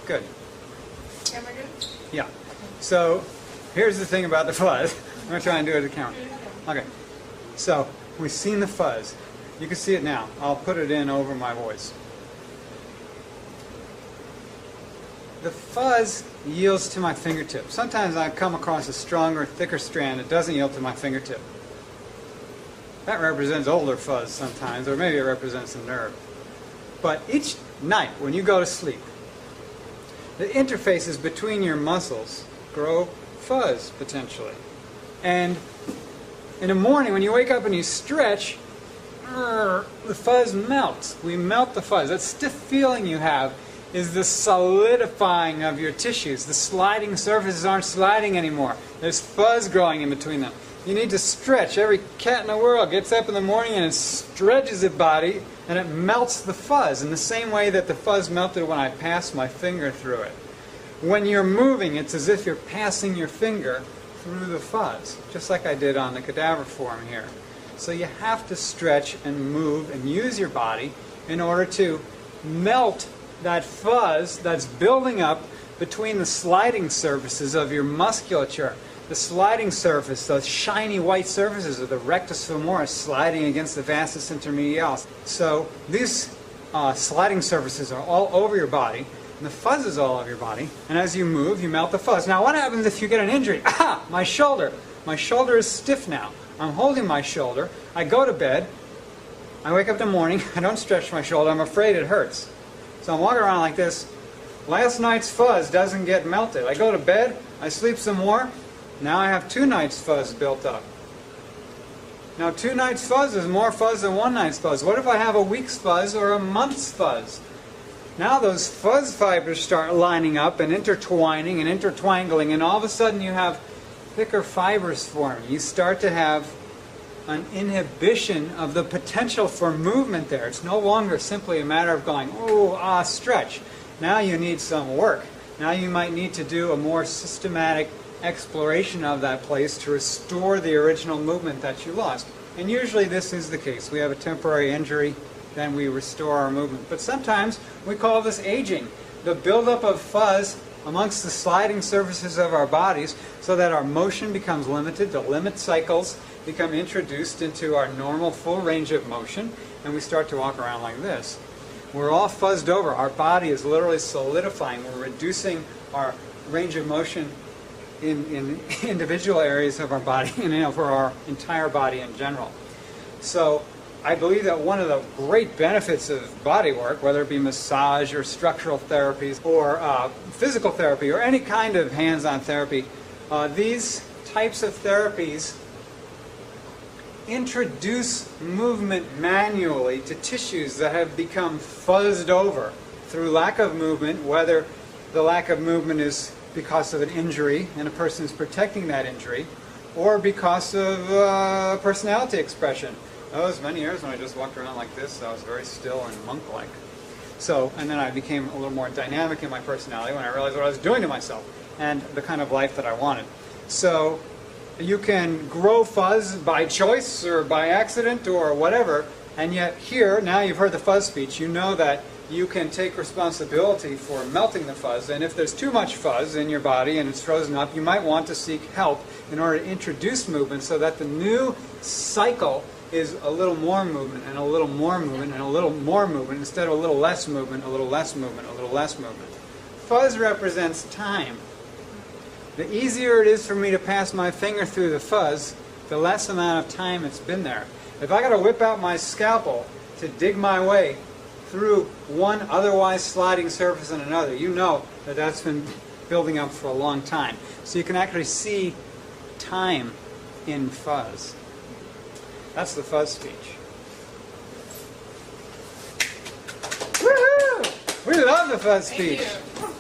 Good. Camera good? Yeah. So here's the thing about the fuzz. I'm going to try and do it at the camera. Okay. So we've seen the fuzz. You can see it now. I'll put it in over my voice. The fuzz yields to my fingertip. Sometimes I come across a stronger, thicker strand that doesn't yield to my fingertip. That represents older fuzz sometimes, or maybe it represents a nerve. But each night when you go to sleep, the interfaces between your muscles grow fuzz, potentially. And in the morning when you wake up and you stretch, the fuzz melts. We melt the fuzz. That stiff feeling you have is the solidifying of your tissues. The sliding surfaces aren't sliding anymore. There's fuzz growing in between them. You need to stretch. Every cat in the world gets up in the morning and it stretches its body and it melts the fuzz in the same way that the fuzz melted when I passed my finger through it. When you're moving, it's as if you're passing your finger through the fuzz, just like I did on the cadaver form here. So you have to stretch and move and use your body in order to melt that fuzz that's building up between the sliding surfaces of your musculature. The sliding surface, those shiny white surfaces of the rectus femoris sliding against the vastus intermedialis. So these sliding surfaces are all over your body, and the fuzz is all over your body. And as you move, you melt the fuzz. Now what happens if you get an injury? Aha! My shoulder. My shoulder is stiff now. I'm holding my shoulder. I go to bed. I wake up in the morning. I don't stretch my shoulder. I'm afraid it hurts. So I'm walking around like this. Last night's fuzz doesn't get melted. I go to bed. I sleep some more. Now I have 2 nights fuzz built up. Now 2 nights fuzz is more fuzz than 1 night's fuzz. What if I have a week's fuzz or a month's fuzz? Now those fuzz fibers start lining up and intertwining and intertwangling, and all of a sudden you have thicker fibers forming. You start to have an inhibition of the potential for movement there. It's no longer simply a matter of going, stretch. Now you need some work. Now you might need to do a more systematic exploration of that place to restore the original movement that you lost. And usually this is the case. We have a temporary injury, then we restore our movement. But sometimes we call this aging. The buildup of fuzz amongst the sliding surfaces of our bodies so that our motion becomes limited. The limit cycles become introduced into our normal full range of motion, and we start to walk around like this. We're all fuzzed over. Our body is literally solidifying. We're reducing our range of motion in individual areas of our body and for our entire body in general. So I believe that one of the great benefits of body work, whether it be massage or structural therapies or physical therapy or any kind of hands-on therapy, these types of therapies introduce movement manually to tissues that have become fuzzed over through lack of movement, whether the lack of movement is because of an injury and a person is protecting that injury, or because of personality expression. That was many years when I just walked around like this. I was very still and monk-like. So, and then I became a little more dynamic in my personality when I realized what I was doing to myself and the kind of life that I wanted. So you can grow fuzz by choice or by accident or whatever, and yet here, now you've heard the fuzz speech, you know that you can take responsibility for melting the fuzz, and if there's too much fuzz in your body and it's frozen up, you might want to seek help in order to introduce movement so that the new cycle is a little more movement and a little more movement and a little more movement instead of a little less movement, a little less movement, a little less movement. Fuzz represents time. The easier it is for me to pass my finger through the fuzz, the less amount of time it's been there. If I got to whip out my scalpel to dig my way through one otherwise sliding surface and another, you know that that's been building up for a long time. So you can actually see time in fuzz. That's the fuzz speech. Woohoo! We love the fuzz speech. Thank you.